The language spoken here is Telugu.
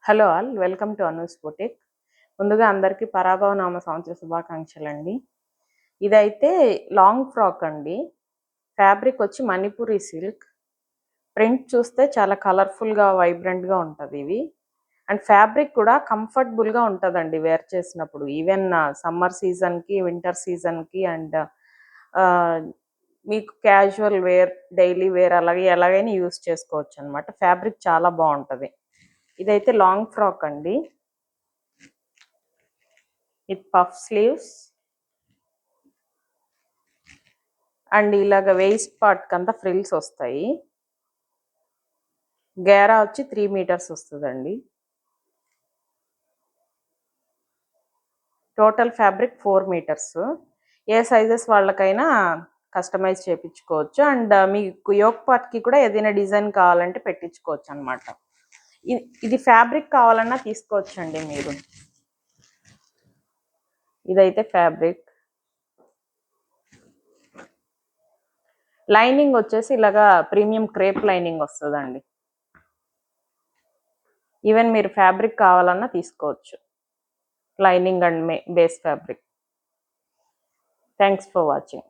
Hello all, welcome to Anu's boutique. ముందుగా అందరికీ పరాభవనామ సంవత్సర శుభాకాంక్షలండి. ఇదైతే లాంగ్ ఫ్రాక్ అండి. ఫ్యాబ్రిక్ వచ్చి మణిపురి సిల్క్. ప్రింట్ చూస్తే చాలా కలర్ఫుల్గా వైబ్రెంట్గా ఉంటుంది ఇవి. అండ్ ఫ్యాబ్రిక్ కూడా కంఫర్టబుల్గా ఉంటుందండి వేర్ చేసినప్పుడు. ఈవెన్ సమ్మర్ సీజన్కి, వింటర్ సీజన్కి అండ్ మీకు క్యాజువల్ వేర్, డైలీ వేర్ అలాగే ఎలాగైనా యూస్ చేసుకోవచ్చు అనమాట. ఫ్యాబ్రిక్ చాలా బాగుంటుంది. ఇదైతే లాంగ్ ఫ్రాక్ అండి, విత్ పఫ్ స్లీవ్స్ అండ్ ఇలాగ వేస్ట్ పార్ట్ కంతా ఫ్రిల్స్ వస్తాయి. గేరా వచ్చి 3 మీటర్స్ వస్తుందండి. Total fabric 4 metres. ఏ సైజెస్ వాళ్ళకైనా కస్టమైజ్ చేయించుకోవచ్చు. అండ్ మీకు యోక్ పార్ట్కి కూడా ఏదైనా డిజైన్ కావాలంటే పెట్టించుకోవచ్చు అనమాట. ఇది ఫ్యాబ్రిక్ కావాలన్నా తీసుకోవచ్చండి మీరు. ఇదైతే ఫ్యాబ్రిక్. లైనింగ్ వచ్చేసి ఇలాగా ప్రీమియం క్రేప్ లైనింగ్ వస్తుందండి. ఈవెన్ మీరు ఫ్యాబ్రిక్ కావాలన్నా తీసుకోవచ్చు, lining and base fabric. Thanks for watching.